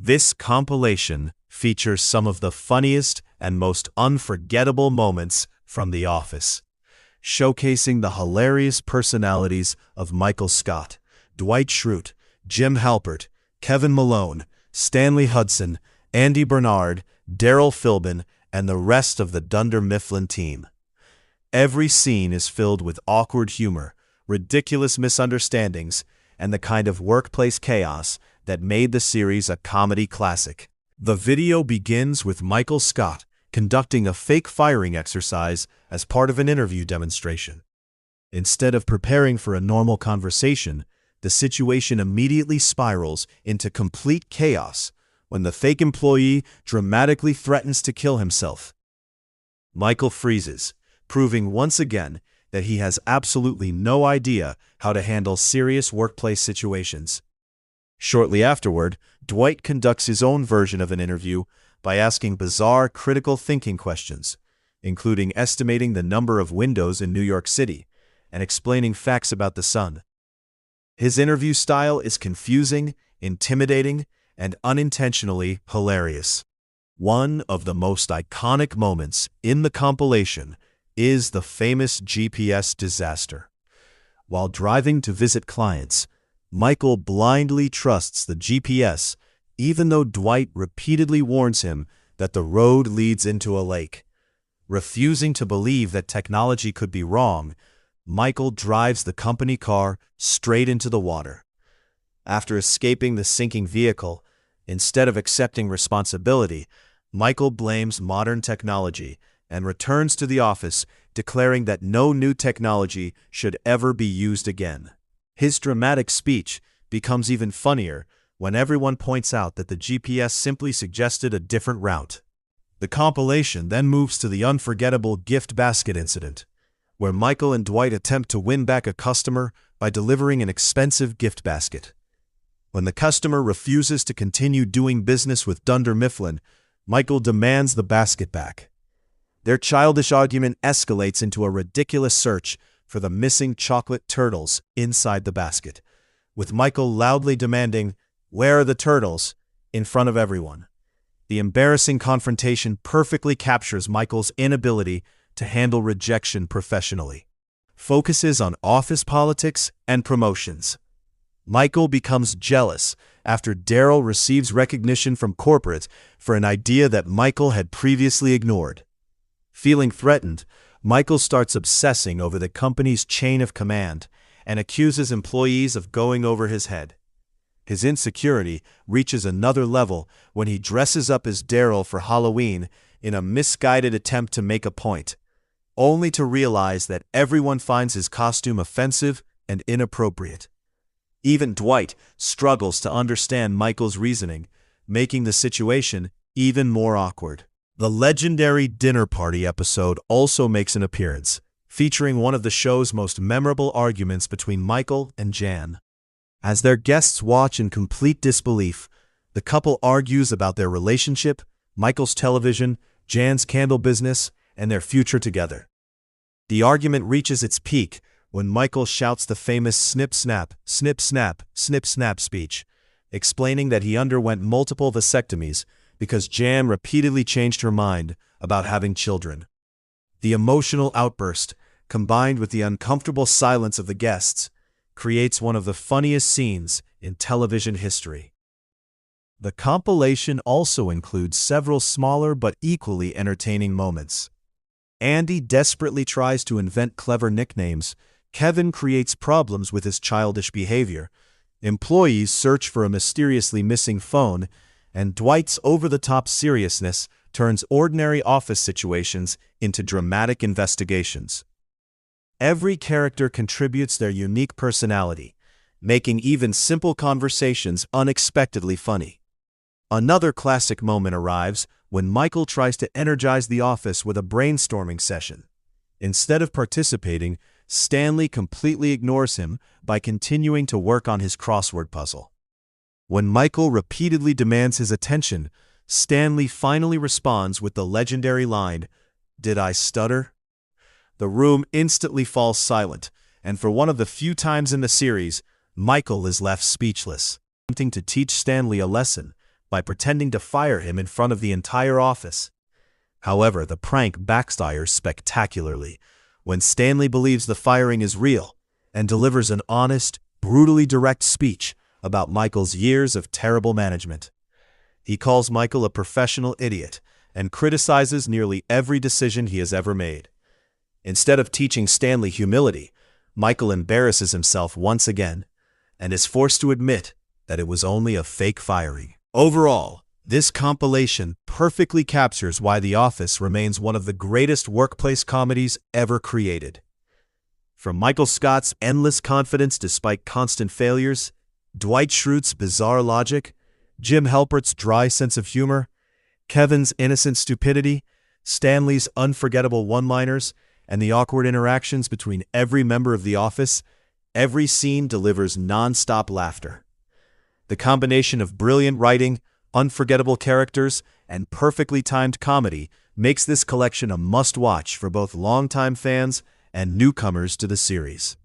This compilation features some of the funniest and most unforgettable moments from The Office, showcasing the hilarious personalities of Michael Scott, Dwight Schrute, Jim Halpert, Kevin Malone, Stanley Hudson, Andy Bernard, Darryl Philbin, and the rest of the Dunder Mifflin team. Every scene is filled with awkward humor, ridiculous misunderstandings, and the kind of workplace chaos that made the series a comedy classic. The video begins with Michael Scott conducting a fake firing exercise as part of an interview demonstration. Instead of preparing for a normal conversation, the situation immediately spirals into complete chaos when the fake employee dramatically threatens to kill himself. Michael freezes, proving once again that he has absolutely no idea how to handle serious workplace situations. Shortly afterward, Dwight conducts his own version of an interview by asking bizarre critical thinking questions, including estimating the number of windows in New York City and explaining facts about the sun. His interview style is confusing, intimidating, and unintentionally hilarious. One of the most iconic moments in the compilation is the famous GPS disaster. While driving to visit clients, Michael blindly trusts the GPS, even though Dwight repeatedly warns him that the road leads into a lake. Refusing to believe that technology could be wrong, Michael drives the company car straight into the water. After escaping the sinking vehicle, instead of accepting responsibility, Michael blames modern technology and returns to the office, declaring that no new technology should ever be used again. His dramatic speech becomes even funnier when everyone points out that the GPS simply suggested a different route. The compilation then moves to the unforgettable gift basket incident, where Michael and Dwight attempt to win back a customer by delivering an expensive gift basket. When the customer refuses to continue doing business with Dunder Mifflin, Michael demands the basket back. Their childish argument escalates into a ridiculous search for the missing chocolate turtles inside the basket, with Michael loudly demanding, "Where are the turtles?" in front of everyone. The embarrassing confrontation perfectly captures Michael's inability to handle rejection professionally. Focuses on office politics and promotions. Michael becomes jealous after Darryl receives recognition from corporate for an idea that Michael had previously ignored. Feeling threatened, Michael starts obsessing over the company's chain of command and accuses employees of going over his head. His insecurity reaches another level when he dresses up as Darryl for Halloween in a misguided attempt to make a point, only to realize that everyone finds his costume offensive and inappropriate. Even Dwight struggles to understand Michael's reasoning, making the situation even more awkward. The legendary dinner party episode also makes an appearance, featuring one of the show's most memorable arguments between Michael and Jan. As their guests watch in complete disbelief, the couple argues about their relationship, Michael's television, Jan's candle business, and their future together. The argument reaches its peak when Michael shouts the famous SNIP SNAP, SNIP SNAP, SNIP SNAP speech, explaining that he underwent multiple vasectomies because Jan repeatedly changed her mind about having children. The emotional outburst, combined with the uncomfortable silence of the guests, creates one of the funniest scenes in television history. The compilation also includes several smaller but equally entertaining moments. Andy desperately tries to invent clever nicknames, Kevin creates problems with his childish behavior, employees search for a mysteriously missing phone, and Dwight's over-the-top seriousness turns ordinary office situations into dramatic investigations. Every character contributes their unique personality, making even simple conversations unexpectedly funny. Another classic moment arrives when Michael tries to energize the office with a brainstorming session. Instead of participating, Stanley completely ignores him by continuing to work on his crossword puzzle. When Michael repeatedly demands his attention, Stanley finally responds with the legendary line, "Did I stutter?" The room instantly falls silent, and for one of the few times in the series, Michael is left speechless. Attempting to teach Stanley a lesson, by pretending to fire him in front of the entire office. However, the prank backfires spectacularly when Stanley believes the firing is real and delivers an honest, brutally direct speech about Michael's years of terrible management. He calls Michael a professional idiot and criticizes nearly every decision he has ever made. Instead of teaching Stanley humility, Michael embarrasses himself once again and is forced to admit that it was only a fake firing. Overall, this compilation perfectly captures why The Office remains one of the greatest workplace comedies ever created. From Michael Scott's endless confidence despite constant failures, Dwight Schrute's bizarre logic, Jim Halpert's dry sense of humor, Kevin's innocent stupidity, Stanley's unforgettable one-liners, and the awkward interactions between every member of The Office, every scene delivers nonstop laughter. The combination of brilliant writing, unforgettable characters, and perfectly timed comedy makes this collection a must-watch for both longtime fans and newcomers to the series.